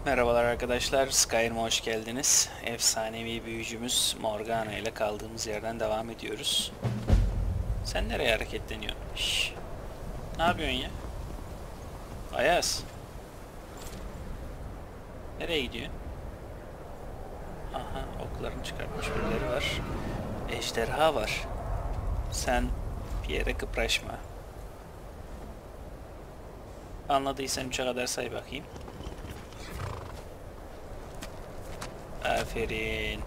Merhabalar arkadaşlar, Skyrim'e hoş geldiniz. Efsanevi büyücümüz Morgana ile kaldığımız yerden devam ediyoruz. Sen nereye hareketleniyorsun? Şşş. Ne yapıyorsun ya? Ayaz. Nereye gidiyorsun? Aha, oklarını çıkartmış birileri var. Ejderha var. Sen bir yere kıpraşma. Anladıysan 3'e kadar say bakayım. Aferin.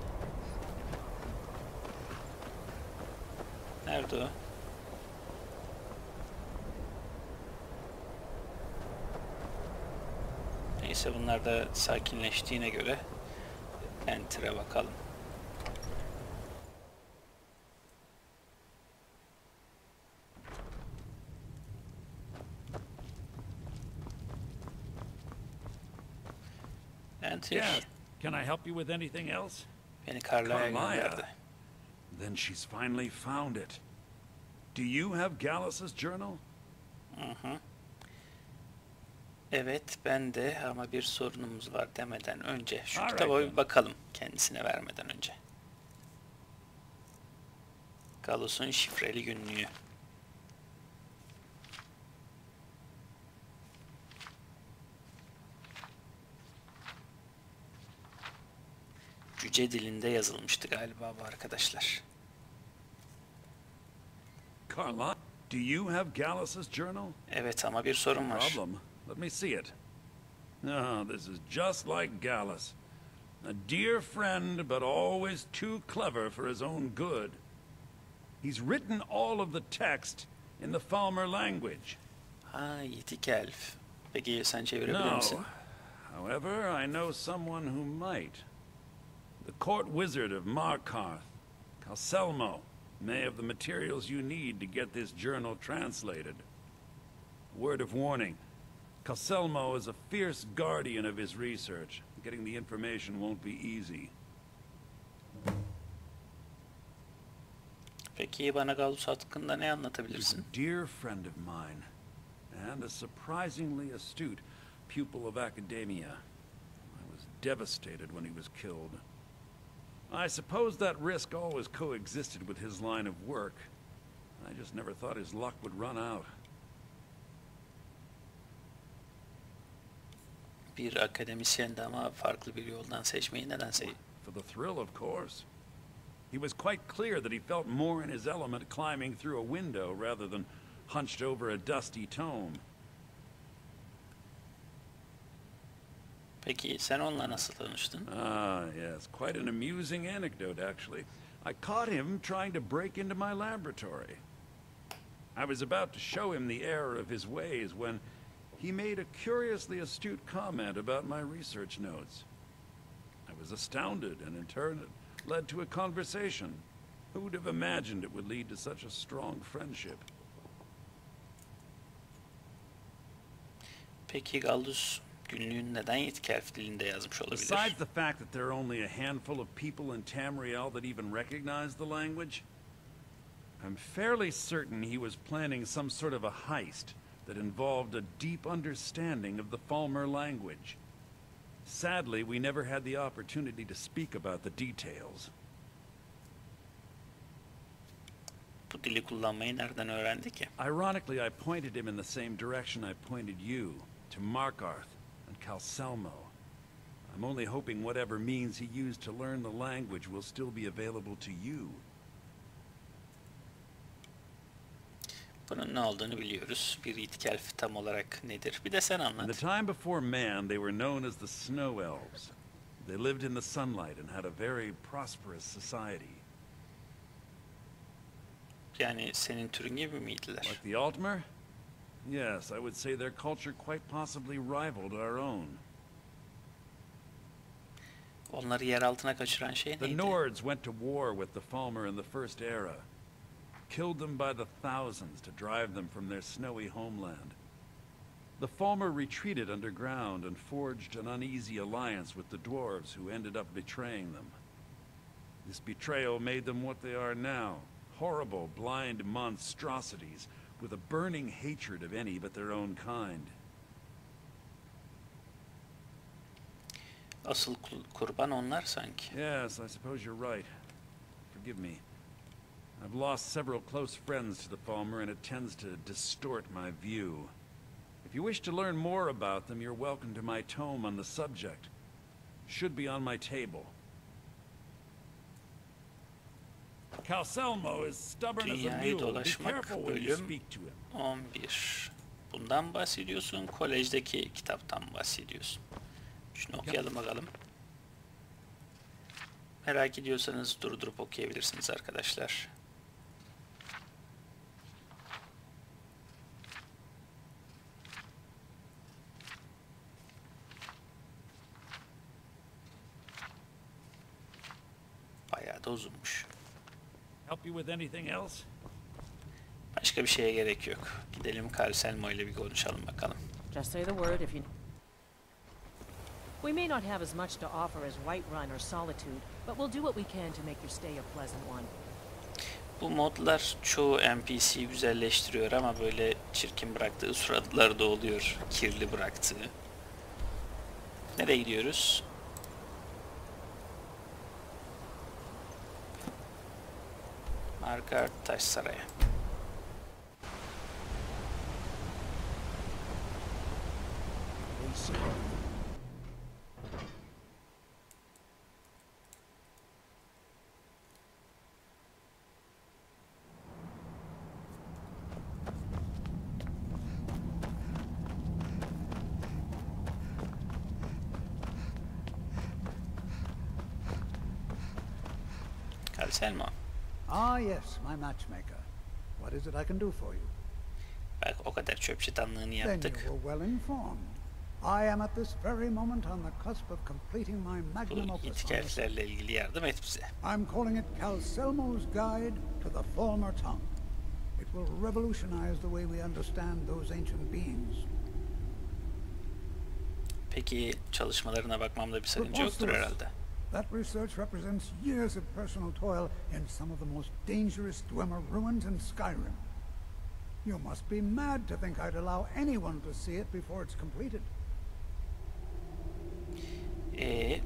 Nerede o? Neyse, bunlar da sakinleştiğine göre Enter'e bakalım. Enter. Can I help you with anything else? Beni Karla'ya gönderdi. Then she's finally found it. Do you have Gallus's journal? Evet, ben de, ama bir sorunumuz var demeden önce şu kitaba bir bakalım, kendisine vermeden önce. Gallus'un şifreli günlüğü. Cüce dilinde yazılmıştı galiba bu arkadaşlar. Carla, do you have Gallus's journal? Evet, ama bir sorun var. Problem. Let me see it. Oh, this is just like Gallus. A dear friend, but always too clever for his own good. He's written all of the text in the Falmer language. Ha, yetik elf. Peki sen çevirebilir misin? However, I know someone who might. The court wizard of Markarth, Calselmo, may have the materials you need to get this journal translated. Word of warning, Calselmo is a fierce guardian of his research. Getting the information won't be easy. Peki bana Gallus hakkında ne He's anlatabilirsin? a dear friend of mine, and a surprisingly astute pupil of academia. I was devastated when he was killed. I suppose that risk always coexisted with his line of work. I just never thought his luck would run out. Bir akademisyendi ama farklı bir yoldan seçmeyi neden For the thrill, of course. He was quite clear that he felt more in his element climbing through a window rather than hunched over a dusty tome. Peki sen onunla nasıl tanıştın? Ah, yes. Quite an amusing anecdote, actually. I caught him trying to break into my laboratory. I was about to show him the error of his ways when he made a curiously astute comment about my research notes. I was astounded, and in turn it led to a conversation. Who would have imagined it would lead to such a strong friendship? Peki Gallus günlüğünü neden yetik elf dilinde yazmış olabilir? Besides the fact that there are only a handful of people in Tamriel that even recognize the language, I'm fairly certain he was planning some sort of a heist that involved a deep understanding of the Falmer language. Sadly, we never had the opportunity to speak about the details. Bu dili kullanmayı nereden öğrendi ki? Ironically, I pointed him in the same direction I pointed you, to Markarth and Calselmo. I'm only hoping whatever means he used to learn the language will still be available to you. Bunun ne olduğunu biliyoruz. Bir yetik elf tam olarak nedir? Bir de sen In the anlat. time before man, they were known as the Snow Elves. They lived in the sunlight and had a very prosperous society. Yani senin türün gibi miydiler? Like the Altmer? Yes, I would say their culture quite possibly rivaled our own. Onları yer altına kaçıran şey The neydi? Nords went to war with the Falmer in the First Era. Killed them by the thousands to drive them from their snowy homeland. The Falmer retreated underground and forged an uneasy alliance with the dwarves who ended up betraying them. This betrayal made them what they are now, horrible, blind monstrosities with a burning hatred of any but their own kind. Asıl kurban onlar sanki. Yes, I suppose you're right. Forgive me. I've lost several close friends to the Falmer, and it tends to distort my view. If you wish to learn more about them, you're welcome to my tome on the subject. Should be on my table. Calselmo is stubborn as a Dünyayı mule. Be dolaşmak careful when you bölüm speak to him. 11. Bundan bahsediyorsun, kolejdeki kitaptan bahsediyorsun. Şunu okuyalım bakalım. Merak ediyorsanız durdurup okuyabilirsiniz arkadaşlar. Bayağı da uzunmuş. Help you with anything else? Başka bir şeye gerek yok. Gidelim Calselmo ile bir konuşalım bakalım. Just say the word if you... We may not have as much to offer as Whiterun or Solitude, but we'll do what we can to make your stay a pleasant one. Bu modlar çoğu NPC güzelleştiriyor ama böyle çirkin bıraktığı suratlar da oluyor. Kirli bıraktığı. Nereye gidiyoruz? Margard Taş Sarayı. Calselmo. Ah, yes, my matchmaker. What is it I can do for you? Bak o kadar çöp çatanlığını Then yaptık. you were well informed. I am at this very moment on the cusp of completing my magnum Bu opus. itkelflerle ilgili yardım et bize. I'm calling it Calselmo's Guide to the Falmer Tongue. It will revolutionize the way we understand those ancient beings. Peki çalışmalarına bakmamda bir sakınca yoktur herhalde. That research represents years of personal toil in some of the most dangerous Dwemer ruins in Skyrim. You must be mad to think I'd allow anyone to see it before it's completed.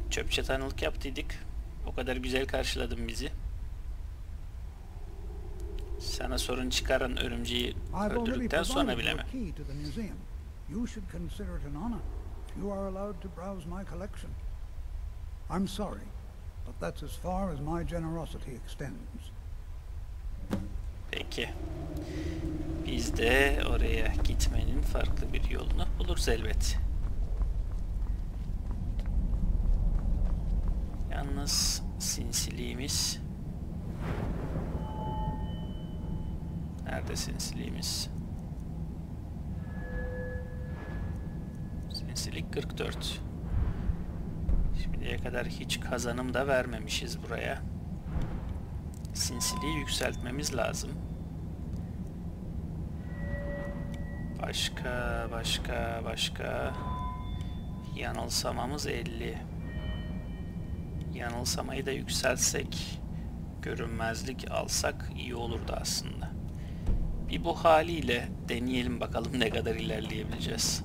Çöp çatanlık yaptıydık. O kadar güzel karşıladın bizi. Sana sorun çıkaran örümceği öldürdükten sonra bile mi? You should consider it an honor if you are allowed to browse my collection. I'm sorry, but that's as far as my generosity extends. Peki. Biz de oraya gitmenin farklı bir yolunu buluruz elbet. Yalnız sinsiliğimiz... Nerede sinsiliğimiz? Sinsilik 44. Şimdiye kadar hiç kazanım da vermemişiz buraya. Sinsiliği yükseltmemiz lazım. Başka. Yanılsamamız 50. Yanılsamayı da yükseltsek, görünmezlik alsak iyi olurdu aslında. Bir bu haliyle deneyelim bakalım ne kadar ilerleyebileceğiz.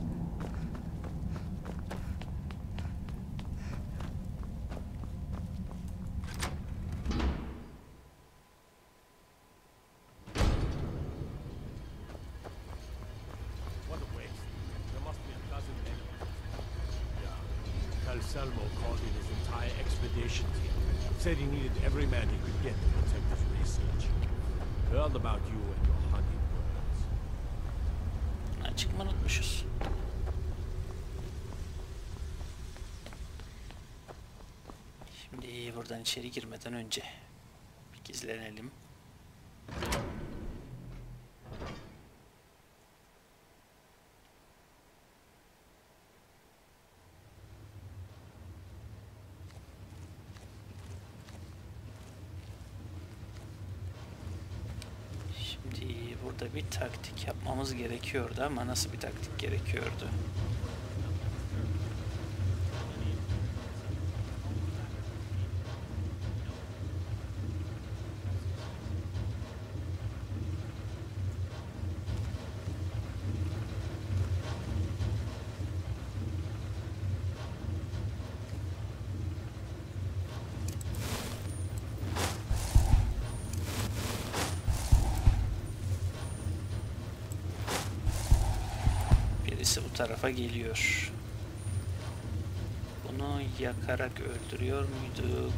Calselmo called in his entire expedition team. Said he needed every man he could get to protect his research. Heard about you and your hunting birds. Açık mı unutmuşuz? Şimdi buradan içeri girmeden önce bir gizlenelim. Burada bir taktik yapmamız gerekiyordu ama nasıl bir taktik gerekiyordu? birisi bu tarafa geliyor. Bunu yakarak öldürüyor muyduk?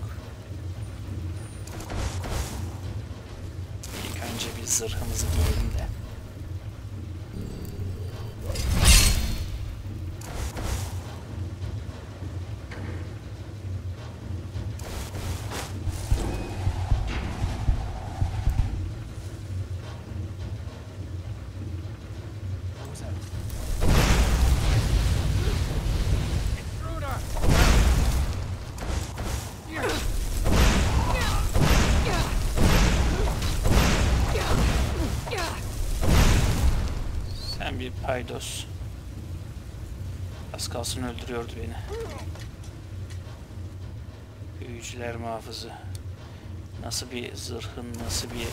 İlk önce bir zırhımızı giyelim de. Bir paydos. Az kalsın öldürüyordu beni. Büyücüler muhafızı. Nasıl bir zırhın, nasıl bir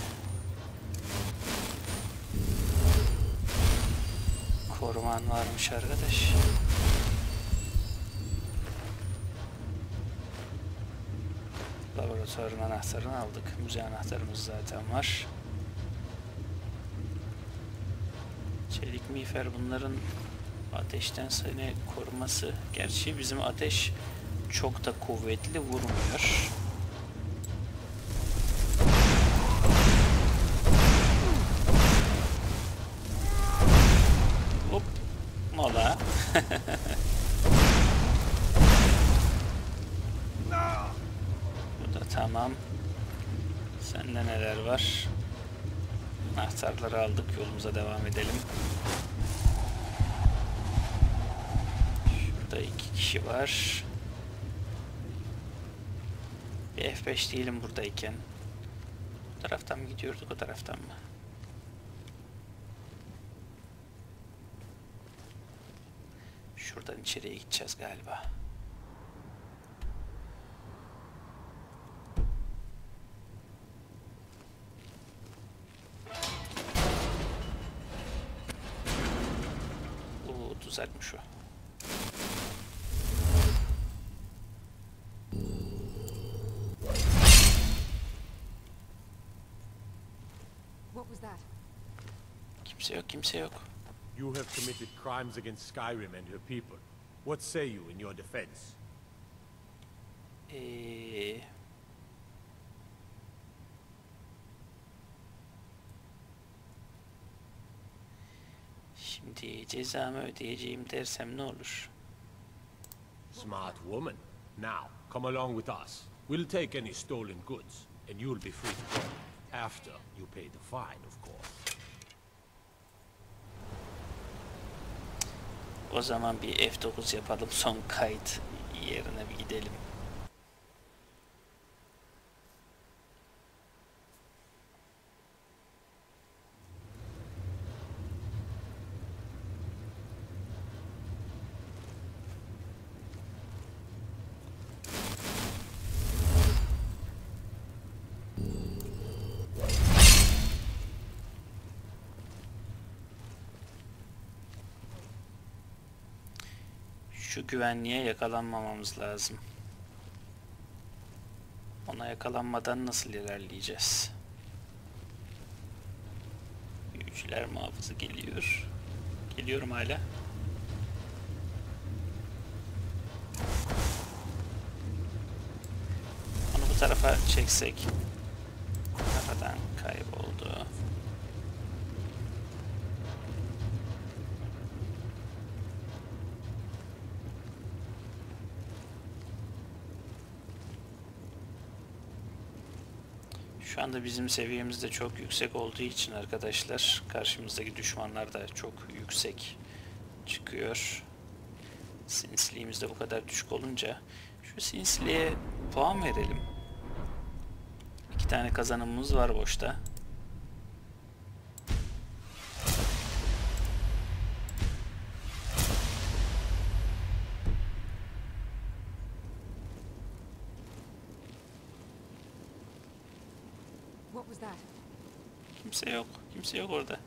koruman varmış arkadaş. Laboratuvarın anahtarını aldık. Müze anahtarımız zaten var. Çelik miğfer, bunların ateşten seni koruması. Gerçi bizim ateş çok da kuvvetli vurmuyor. Hop, mola. Bu da tamam. Sende neler var? Anahtarları aldık, yolumuza devam edelim. Şurada 2 kişi var. Bir F5 diyelim buradayken. Bu taraftan mı gidiyorduk, o taraftan mı? Şuradan içeriye gideceğiz galiba. Tuzakmış o. What was that? Kimse yok, kimse yok. You have committed crimes against Skyrim and her people. What say you in your defense? Şimdi cezamı ödeyeceğim dersem ne olur? Smart woman. Now, come along with us. We'll take any stolen goods, and you'll be free to go. After you pay the fine, of course. O zaman bir F9 yapalım, son kayıt yerine bir gidelim. Şu güvenliğe yakalanmamamız lazım. Ona yakalanmadan nasıl ilerleyeceğiz? Büyücüler muhafızı geliyor. Geliyorum hala. Onu bu tarafa çeksek. Kafadan kayboldu. Şu anda bizim seviyemiz de çok yüksek olduğu için arkadaşlar, karşımızdaki düşmanlar da çok yüksek çıkıyor. Sinsiliğimiz de bu kadar düşük olunca şu sinsiliğe puan verelim. 2 tane kazanımımız var boşta. What was that? Kimse yok. Kimse yok orada.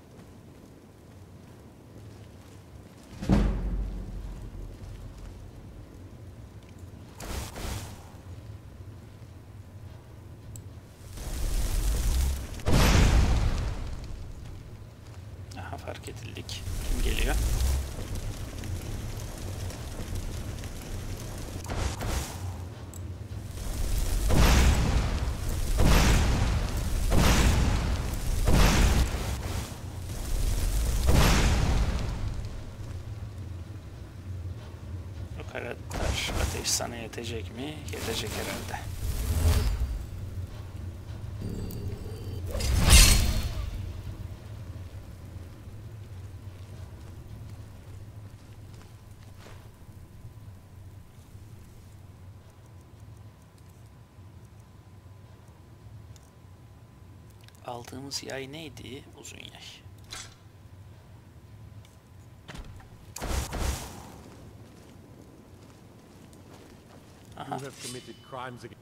Aha, fark edildik. Kim geliyor? Ateş sana yetecek mi? Yetecek herhalde. Aldığımız yay neydi? Uzun yay. You have committed crimes against...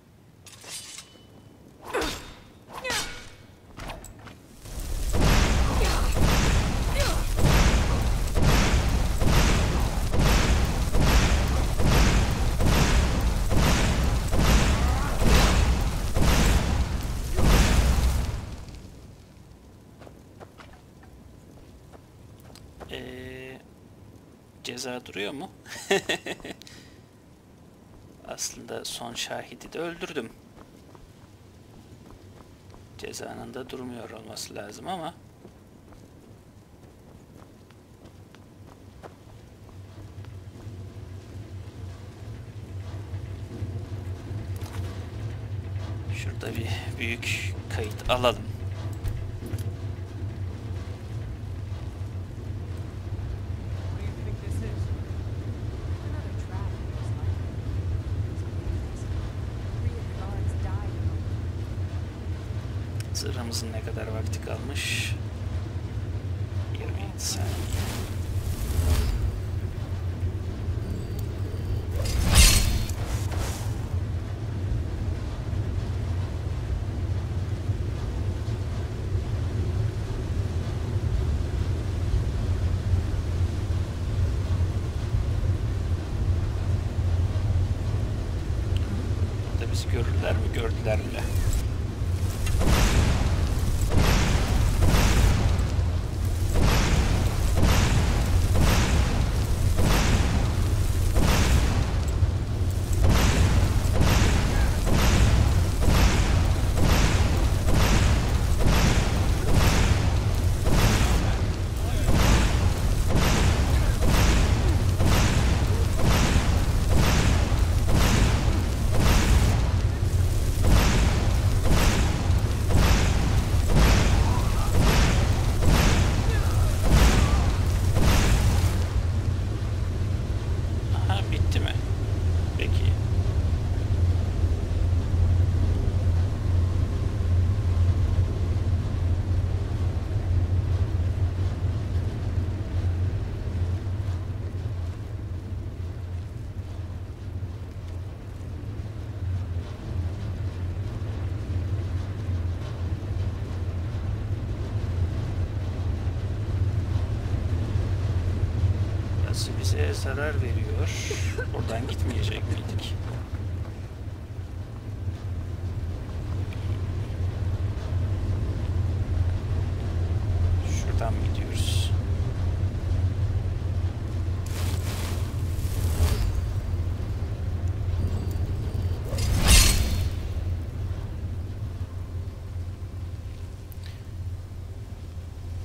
Ceza duruyor mu? Aslında son şahidi de öldürdüm. Cezanın da durmuyor olması lazım ama şurada bir büyük kayıt alalım. Zırhımızın ne kadar vakti kalmış? 27 saniye. Burada bizi görürler mi? Gördüler bile. Bize zarar veriyor. Oradan gitmeyecek miydik? Şuradan mı gidiyoruz?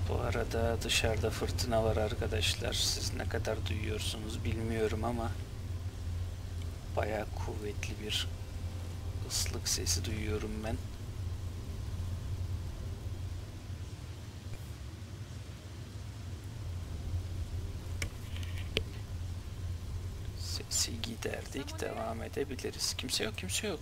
Bu arada dışarıda fırtına var arkadaşlar. Siz ne kadar duyuyorsunuz bilmiyorum ama bayağı kuvvetli bir ıslık sesi duyuyorum ben. Sesi giderdik, devam edebiliriz. Kimse yok, kimse yok.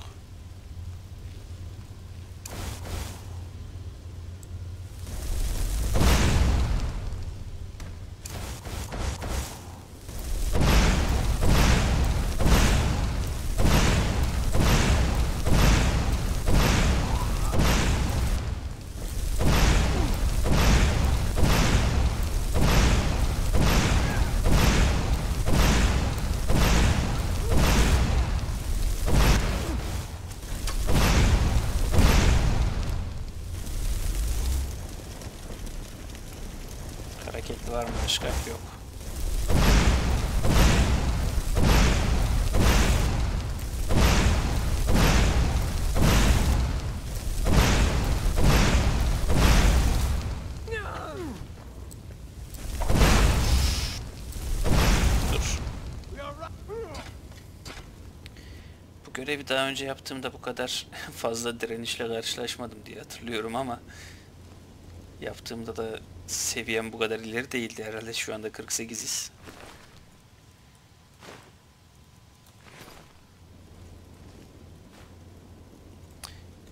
Hareketli var mı? Başka yok. Dur. Bu görevi daha önce yaptığımda bu kadar fazla direnişle karşılaşmadım diye hatırlıyorum ama yaptığımda da seviyem bu kadar ileri değildi. Herhalde şu anda 48'iz.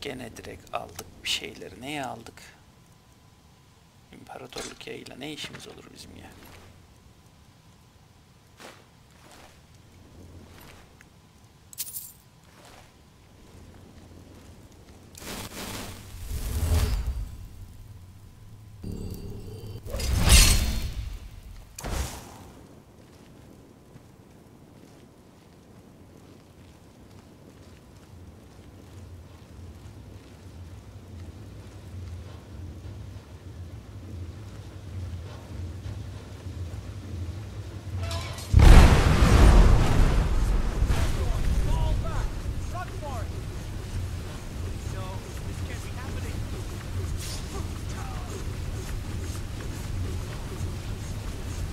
Gene direkt aldık bir şeyleri. Neye aldık? İmparatorluk yayıyla ne işimiz olur bizim ya?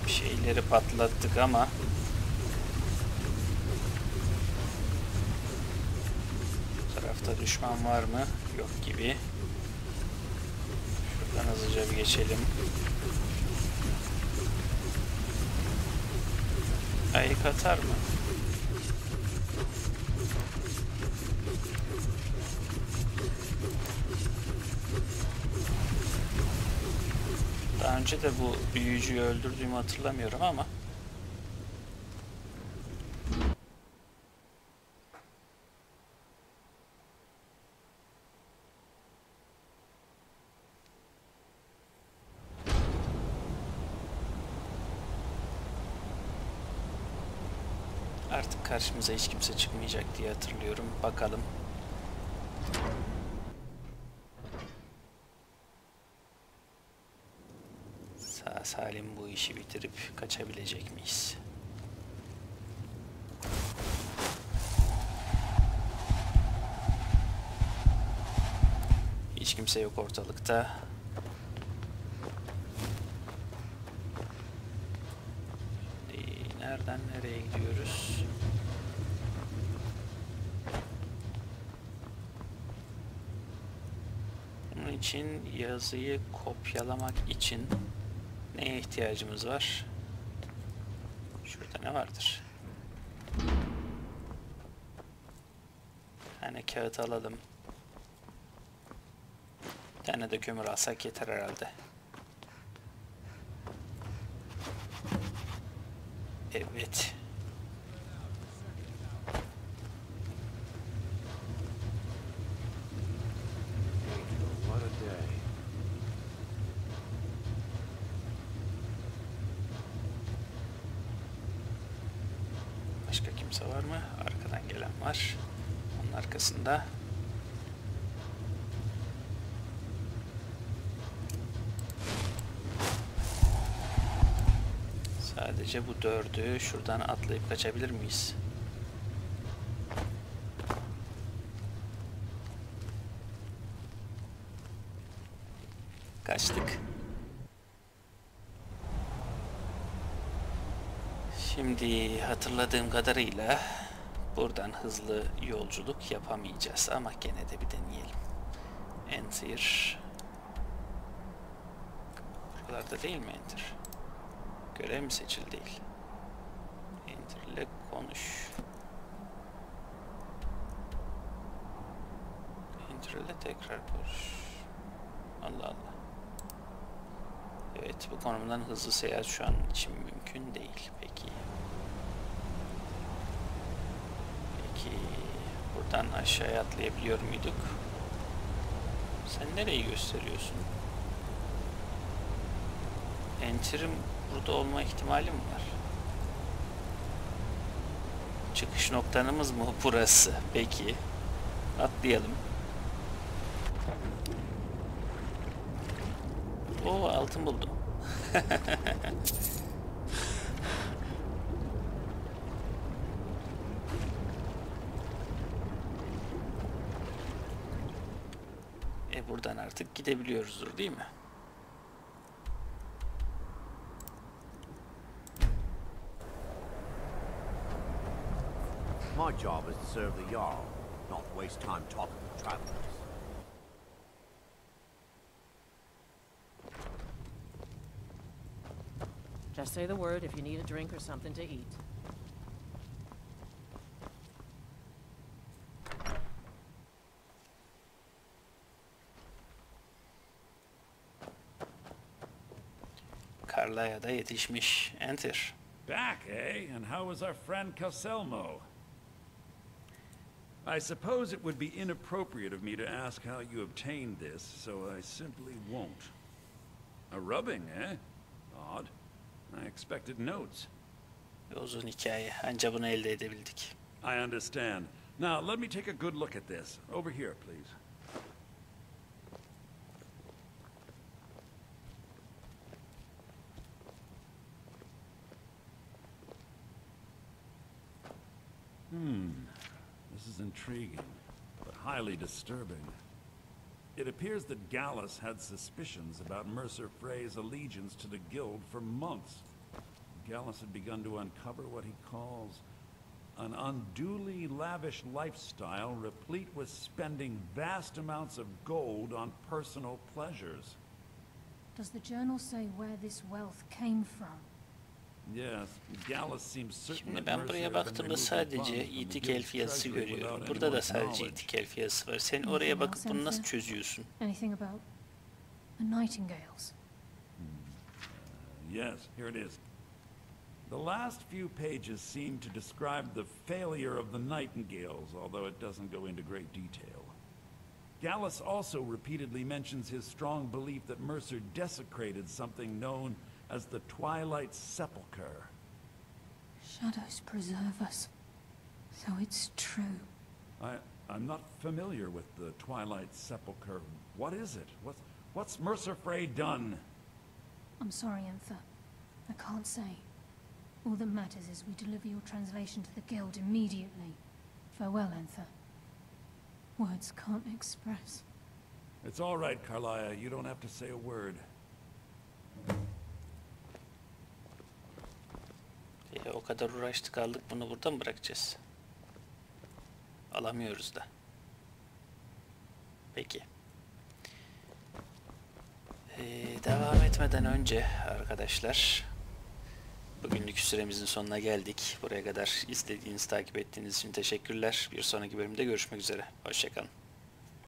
Şeyleri patlattık ama bu tarafta düşman var mı? Yok gibi. Şuradan hızlıca bir geçelim. Ayık atar mı? Daha önce de bu büyücüyü öldürdüğümü hatırlamıyorum ama artık karşımıza hiç kimse çıkmayacak diye hatırlıyorum. Bakalım. Sağ salim bu işi bitirip kaçabilecek miyiz? Hiç kimse yok ortalıkta. Şimdi nereden nereye gidiyoruz? Bunun için yazıyı kopyalamak için neye ihtiyacımız var? Şurada ne vardır? Bir tane kağıt alalım. Bir tane de kömür alsak yeter herhalde. Evet. Başka kimse var mı? Arkadan gelen var. Onun arkasında. Sadece bu dördü şuradan atlayıp kaçabilir miyiz? Kaçtık. Şimdi hatırladığım kadarıyla buradan hızlı yolculuk yapamayacağız ama gene de bir deneyelim. Enter. Buralarda değil mi enter? Görev mi seçili değil? Enter ile konuş. Enter ile tekrar konuş. Allah Allah. Evet, bu konumdan hızlı seyahat şu an için mümkün değil. Peki. Buradan aşağıya atlayabiliyor muyduk? Sen nereyi gösteriyorsun? Enter'in burada olma ihtimali mi var? Çıkış noktamız mı burası? Peki. Atlayalım. Oo, altın buldum. Buradan artık gidebiliyoruzdur, değil mi? My job is to serve the Jarl, not waste time talking with travelers. Just say the word if you need a drink or something to eat. Carla'ya da yetişmiş. Enter. Back, eh? And how was our friend Caselmo? I suppose it would be inappropriate of me to ask how you obtained this, so I simply won't. A rubbing, eh? Odd. I expected notes. Uzun hikaye. Anca bunu elde edebildik. I understand. Now, let me take a good look at this. Over here, please. This is intriguing, but highly disturbing. It appears that Gallus had suspicions about Mercer Frey's allegiance to the Guild for months. Gallus had begun to uncover what he calls an unduly lavish lifestyle replete with spending vast amounts of gold on personal pleasures. Does the journal say where this wealth came from? Yes, Gallus seems certain Şimdi that ben Mercer buraya had been baktığımda removing sadece funds from the itikel Guild's fiyası treasury görüyorum. without Burada da anyone's sadece knowledge. itikel fiyası var. Sen oraya bakıp bunu nasıl çözüyorsun? Anything about the Nightingales? Yes, here it is. The last few pages seem to describe the failure of the Nightingales, although it doesn't go into great detail. Gallus also repeatedly mentions his strong belief that Mercer desecrated something known as the Twilight Sepulchre. Shadows preserve us. So it's true. I'm not familiar with the Twilight Sepulchre. What is it? What's Mercer Frey done? I'm sorry, Anther. I can't say. All that matters is we deliver your translation to the Guild immediately. Farewell, Anther. Words can't express. It's all right, Carlia. You don't have to say a word. O kadar uğraştık aldık, bunu burada mı bırakacağız? Alamıyoruz da. Peki. Devam etmeden önce arkadaşlar, bugünlük süremizin sonuna geldik. Buraya kadar izlediğiniz, takip ettiğiniz için teşekkürler. Bir sonraki bölümde görüşmek üzere. Hoşça kalın.